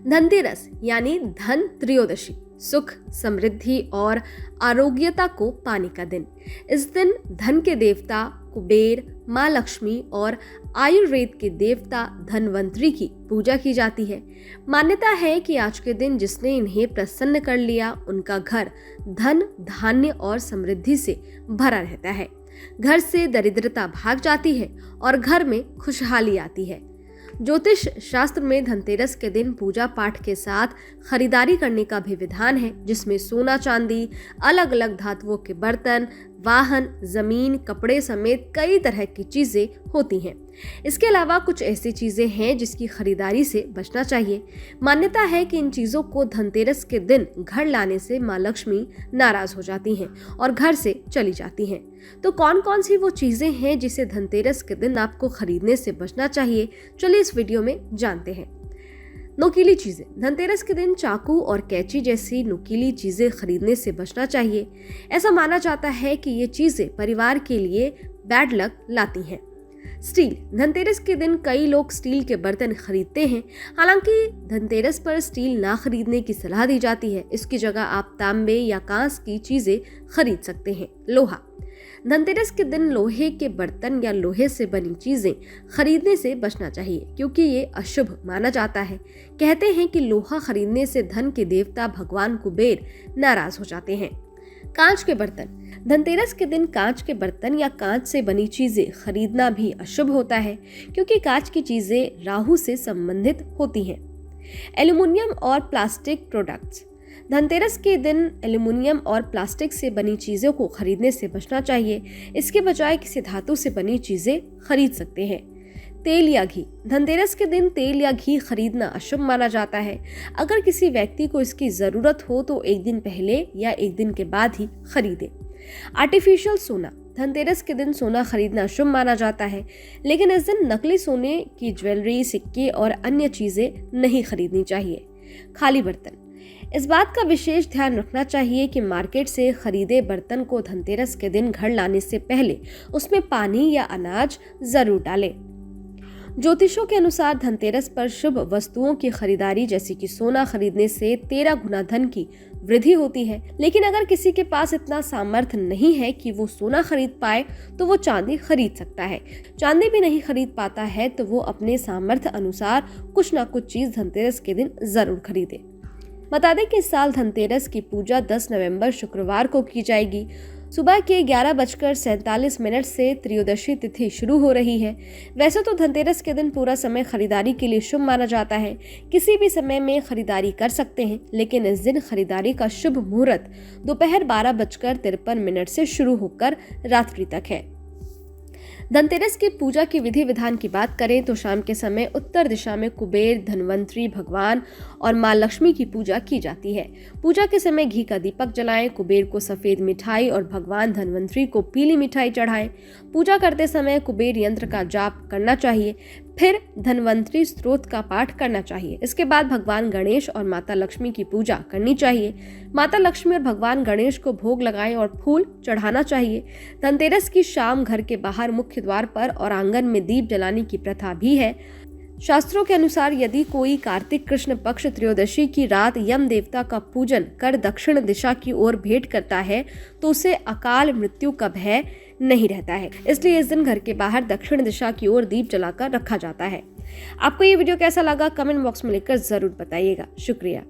धनतेरस यानी धन त्रयोदशी, सुख, समृद्धि और आरोग्यता को पाने का दिन। इस दिन धन के देवता कुबेर, माँ लक्ष्मी और आयुर्वेद के देवता धनवंतरी की पूजा की जाती है। मान्यता है कि आज के दिन जिसने इन्हें प्रसन्न कर लिया, उनका घर धन, धान्य और समृद्धि से भरा रहता है। घर से दरिद्रता भाग जाती है और घर में खुशहाली आती है। ज्योतिष शास्त्र में धनतेरस के दिन पूजा पाठ के साथ खरीदारी करने का भी विधान है, जिसमें सोना, चांदी, अलग अलग धातुओं के बर्तन, वाहन, जमीन, कपड़े समेत कई तरह की चीजें होती हैं। इसके अलावा कुछ ऐसी चीजें हैं जिसकी खरीदारी से बचना चाहिए। मान्यता है कि इन चीजों को धनतेरस के दिन घर लाने से माँ लक्ष्मी नाराज हो जाती हैं और घर से चली जाती हैं। तो कौन कौन सी वो चीजें हैं जिसे धनतेरस के दिन आपको खरीदने से बचना चाहिए, चलिए इस वीडियो में जानते हैं। नुकीली चीजें। धनतेरस के दिन चाकू और कैंची जैसी नुकीली चीजें खरीदने से बचना चाहिए। ऐसा माना जाता है कि ये चीजें परिवार के लिए बैड लक लाती हैं। स्टील। धनतेरस के दिन कई लोग स्टील के बर्तन खरीदते हैं। हालांकि धनतेरस पर स्टील ना खरीदने की सलाह दी जाती है। इसकी जगह आप तांबे या कांच की चीजें खरीद सकते हैं। लोहा। धनतेरस के दिन लोहे के बर्तन या लोहे से बनी चीजें खरीदने से बचना चाहिए, क्योंकि ये अशुभ माना जाता है। कहते हैं कि लोहा खरीदने से धन के देवता भगवान कुबेर नाराज हो जाते हैं। कांच के बर्तन। धनतेरस के दिन कांच के बर्तन या कांच से बनी चीजें खरीदना भी अशुभ होता है, क्योंकि कांच की चीजें राहु से संबंधित होती हैं। एल्युमिनियम और प्लास्टिक प्रोडक्ट्स। धनतेरस के दिन एल्युमिनियम और प्लास्टिक से बनी चीजों को खरीदने से बचना चाहिए। इसके बजाय किसी धातु से बनी चीजें खरीद सकते हैं। तेल या घी। धनतेरस के दिन तेल या घी खरीदना अशुभ माना जाता है। अगर किसी व्यक्ति को इसकी जरूरत हो तो एक दिन पहले या एक दिन के बाद ही खरीदे। आर्टिफिशियल सोना। धनतेरस के दिन सोना खरीदना शुभ माना जाता है, लेकिन इस दिन नकली सोने की ज्वेलरी, सिक्के और अन्य चीजें नहीं खरीदनी चाहिए। खाली बर्तन। इस बात का विशेष ध्यान रखना चाहिए कि मार्केट से खरीदे बर्तन को धनतेरस के दिन घर लाने से पहले उसमें पानी या अनाज जरूर डालें। ज्योतिषों के अनुसार धनतेरस पर शुभ वस्तुओं की खरीदारी जैसे कि सोना खरीदने से 13 गुना धन की वृद्धि होती है। लेकिन अगर किसी के पास इतना सामर्थ्य नहीं है कि वो सोना खरीद पाए तो वो चांदी खरीद सकता है। चांदी भी नहीं खरीद पाता है तो वो अपने सामर्थ्य अनुसार कुछ ना कुछ चीज धनतेरस के दिन जरूर खरीदे। बता दें कि इस साल धनतेरस की पूजा 10 नवंबर शुक्रवार को की जाएगी। सुबह के 11:47 से त्रयोदशी तिथि शुरू हो रही है। वैसे तो धनतेरस के दिन पूरा समय खरीदारी के लिए शुभ माना जाता है। किसी भी समय में खरीदारी कर सकते हैं, लेकिन इस दिन खरीदारी का शुभ मुहूर्त दोपहर 12:53 से शुरू होकर रात्रि तक है। धनतेरस की पूजा की विधि विधान की बात करें तो शाम के समय उत्तर दिशा में कुबेर, धनवंतरी भगवान और माँ लक्ष्मी की पूजा की जाती है। पूजा के समय घी का दीपक जलाएं, कुबेर को सफेद मिठाई और भगवान धनवंतरी को पीली मिठाई चढ़ाएं। पूजा करते समय कुबेर यंत्र का जाप करना चाहिए, फिर धनवंतरी स्तोत्र का पाठ करना चाहिए। इसके बाद भगवान गणेश और माता लक्ष्मी की पूजा करनी चाहिए। माता लक्ष्मी और भगवान गणेश को भोग लगाएं और फूल चढ़ाना चाहिए। धनतेरस की शाम घर के बाहर मुख्य द्वार पर और आंगन में दीप जलाने की प्रथा भी है। शास्त्रों के अनुसार यदि कोई कार्तिक कृष्ण पक्ष त्रयोदशी की रात यम देवता का पूजन कर दक्षिण दिशा की ओर भेंट करता है तो उसे अकाल मृत्यु का भय नहीं रहता है। इसलिए इस दिन घर के बाहर दक्षिण दिशा की ओर दीप जलाकर रखा जाता है। आपको ये वीडियो कैसा लगा कमेंट बॉक्स में लिखकर जरूर बताइएगा। शुक्रिया।